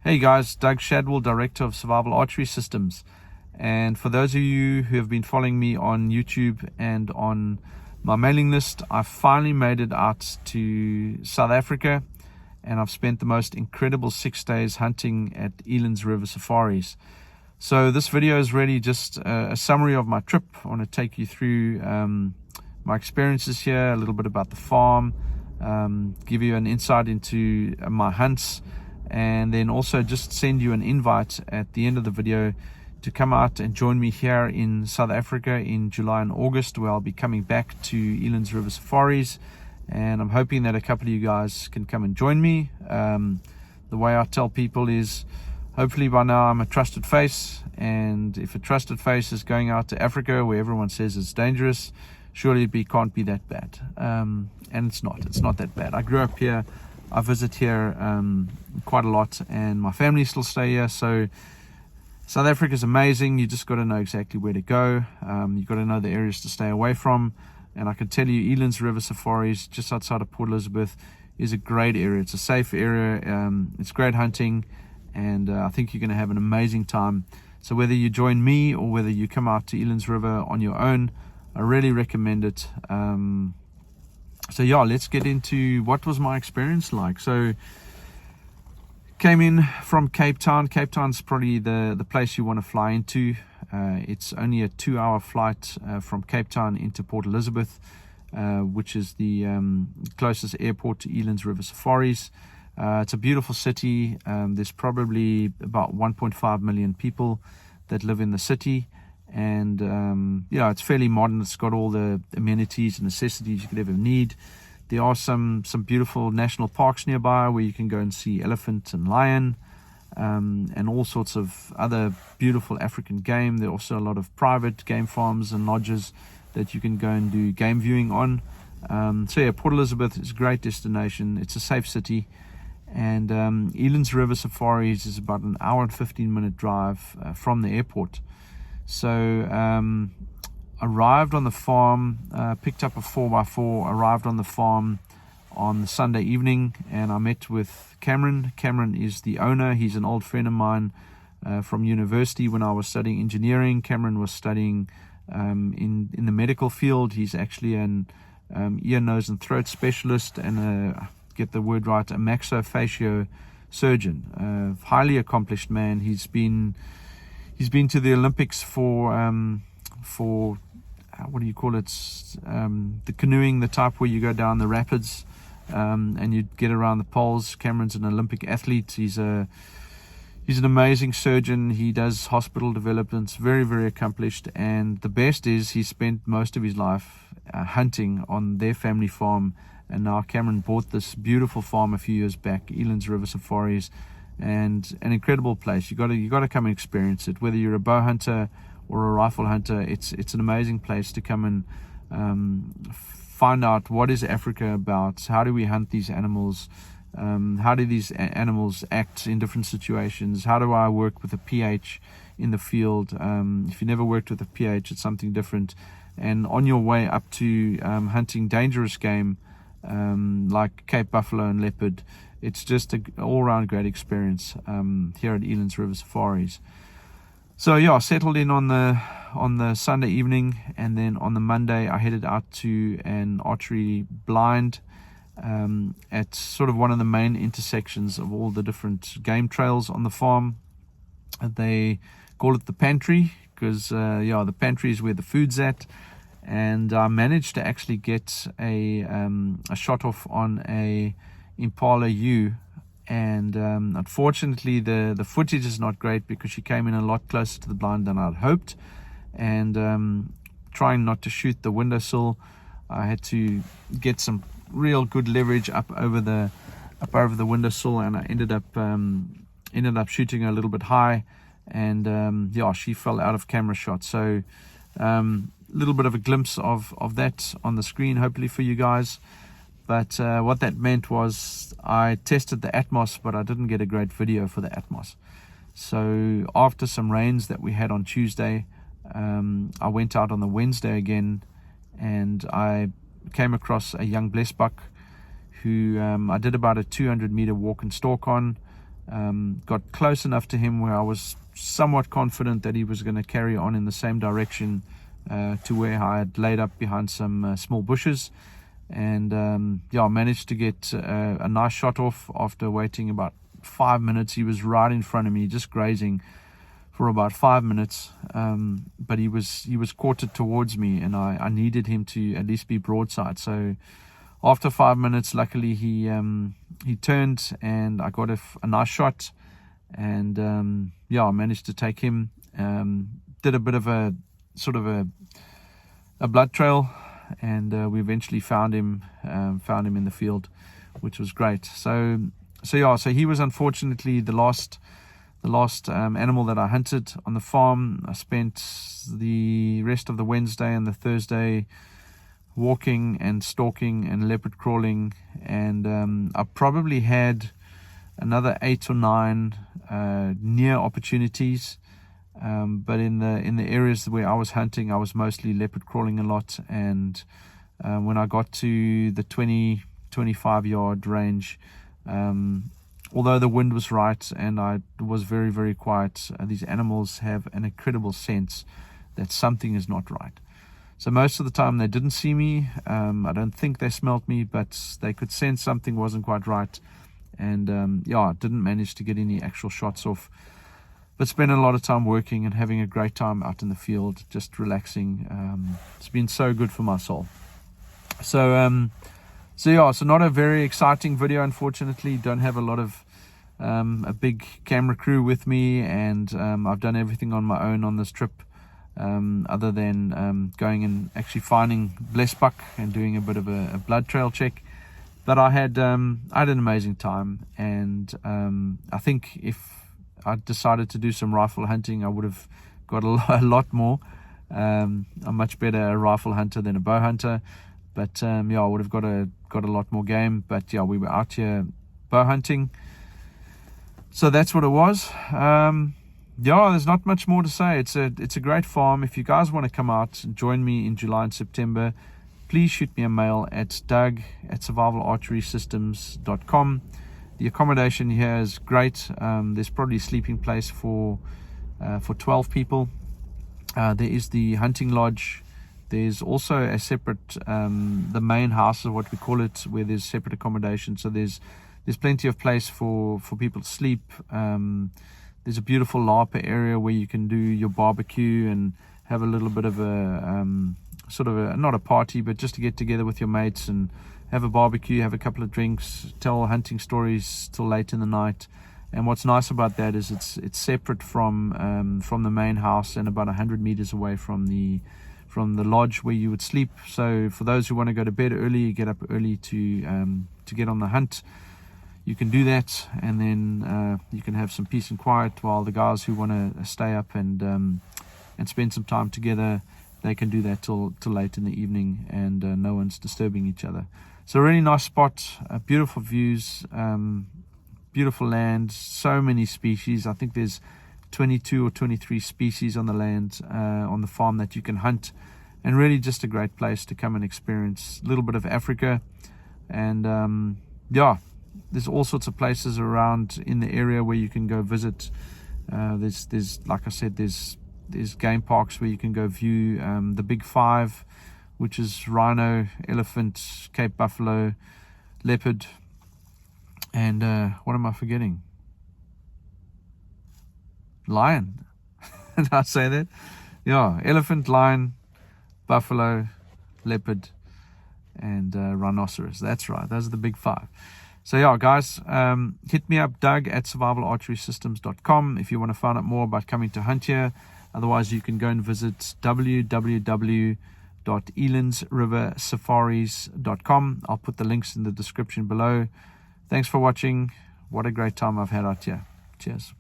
Hey guys, Doug Shadwell, Director of Survival Archery Systems. And for those of you who have been following me on YouTube and on my mailing list, I finally made it out to South Africa, and I've spent the most incredible 6 days hunting at Elands River Safaris. So this video is really just a summary of my trip. I want to take you through my experiences here, a little bit about the farm, give you an insight into my hunts, and then also just send you an invite at the end of the video to come out and join me here in South Africa in July and August, where I'll be coming back to Elands River Safaris, and I'm hoping that a couple of you guys can come and join me. The way I tell people is, hopefully by now I'm a trusted face, and if a trusted face is going out to Africa where everyone says it's dangerous, surely it can't be that bad. And it's not that bad. I grew up here, I visit here quite a lot, and my family still stay here. So South Africa is amazing. You just got to know exactly where to go. You've got to know the areas to stay away from. And I can tell you, Elands River Safaris, just outside of Port Elizabeth, is a great area. It's a safe area. It's great hunting, and I think you're going to have an amazing time. So whether you join me or whether you come out to Elands River on your own, I really recommend it. So yeah, let's get into what was my experience like. So came in from Cape Town. Cape Town's probably the place you want to fly into. It's only a 2-hour flight from Cape Town into Port Elizabeth, which is the closest airport to Elands River Safaris. It's a beautiful city. There's probably about 1.5 million people that live in the city, and it's fairly modern. It's got all the amenities and necessities you could ever need. There are some beautiful national parks nearby where you can go and see elephant and lion, and all sorts of other beautiful African game. There are also a lot of private game farms and lodges that you can go and do game viewing on. So yeah, Port Elizabeth is a great destination. It's a safe city, and Elands River Safaris is about an hour and 15-minute drive from the airport. So arrived on the farm, picked up a 4x4, arrived on the farm on the Sunday evening, and I met with Cameron. Cameron is the owner. He's an old friend of mine from university when I was studying engineering. Cameron was studying in the medical field. He's actually an ear, nose and throat specialist, and get the word right, a maxillofacial surgeon. Highly accomplished man. He's been to the Olympics for what do you call it? The canoeing, the type where you go down the rapids and you get around the poles. Cameron's an Olympic athlete. He's an amazing surgeon. He does hospital developments, very, very accomplished. And the best is he spent most of his life hunting on their family farm. And now Cameron bought this beautiful farm a few years back, Elands River Safaris, and an incredible place. You got to come and experience it. Whether you're a bow hunter or a rifle hunter, it's an amazing place to come and find out what is Africa about. How do we hunt these animals? How do these animals act in different situations? How do I work with a pH in the field? If you never worked with a pH, it's something different. And on your way up to hunting dangerous game like Cape buffalo and leopard, it's just an all-round great experience here at Elands River Safaris. So yeah, I settled in on the Sunday evening, and then on the Monday I headed out to an archery blind at sort of one of the main intersections of all the different game trails on the farm. They call it the pantry because the pantry is where the food's at, and I managed to actually get a shot off on a Impala U. And unfortunately the footage is not great because she came in a lot closer to the blind than I'd hoped, and trying not to shoot the windowsill, I had to get some real good leverage up over the windowsill, and I ended up shooting her a little bit high, and she fell out of camera shot. So a little bit of a glimpse of that on the screen, hopefully for you guys. But what that meant was I tested the Atmos, but I didn't get a great video for the Atmos. So after some rains that we had on Tuesday, I went out on the Wednesday again, and I came across a young Blesbok who I did about a 200-meter walk and stalk on. got close enough to him where I was somewhat confident that he was going to carry on in the same direction to where I had laid up behind some small bushes. And I managed to get a nice shot off after waiting about 5 minutes. He was right in front of me, just grazing for about 5 minutes, but he was quartered towards me, and I needed him to at least be broadside. So after 5 minutes, luckily he turned, and I got a nice shot, and I managed to take him. Did a bit of a sort of a blood trail, and we eventually found him in the field, which was great. So he was unfortunately the last animal that I hunted on the farm. I spent the rest of the Wednesday and the Thursday walking and stalking and leopard crawling, and I probably had another 8 or 9 near opportunities, but in the areas where I was hunting, I was mostly leopard crawling a lot. And when I got to the 20-25 yard range, although the wind was right and I was very, very quiet, these animals have an incredible sense that something is not right. So most of the time they didn't see me. I don't think they smelt me, but they could sense something wasn't quite right. And I didn't manage to get any actual shots off, but spent a lot of time working and having a great time out in the field, just relaxing. It's been so good for my soul. So not a very exciting video, unfortunately. Don't have a lot of a big camera crew with me, and I've done everything on my own on this trip, other than going and actually finding Blesbok and doing a bit of a blood trail check. But I had an amazing time, and I think if I decided to do some rifle hunting, I would have got a lot more. I'm much better a rifle hunter than a bow hunter, but I would have got a lot more game. But we were out here bow hunting, so that's what it was. There's not much more to say. It's a great farm. If you guys want to come out and join me in July and September, please shoot me a mail at doug@survivalarcherysystems.com. The accommodation here is great. There's probably a sleeping place for 12 people. There is the hunting lodge. There's also a separate, the main house is what we call it, where there's separate accommodation. So there's plenty of place for people to sleep. There's a beautiful LARPer area where you can do your barbecue and have a little bit of a not a party, but just to get together with your mates and have a barbecue, have a couple of drinks, tell hunting stories till late in the night. And what's nice about that is it's separate from the main house and about 100 meters away from the lodge where you would sleep. So for those who want to go to bed early, get up early to get on the hunt, you can do that, and then you can have some peace and quiet, while the guys who want to stay up and spend some time together, they can do that till late in the evening, and no one's disturbing each other. So a really nice spot, beautiful views, beautiful land, so many species. I think there's 22 or 23 species on the land, on the farm, that you can hunt, and really just a great place to come and experience a little bit of Africa. And there's all sorts of places around in the area where you can go visit. There's like I said, there's game parks where you can go view the big 5, which is rhino, elephant, Cape buffalo, leopard, and what am I forgetting? Lion. Did I say that? Yeah, elephant, lion, buffalo, leopard, and rhinoceros. That's right, those are the big 5. So guys, hit me up, doug@survivalarcherysystems.com, if you want to find out more about coming to hunt here. Otherwise, you can go and visit www.elandsriversafaris.com. I'll put the links in the description below. Thanks for watching. What a great time I've had out here. Cheers.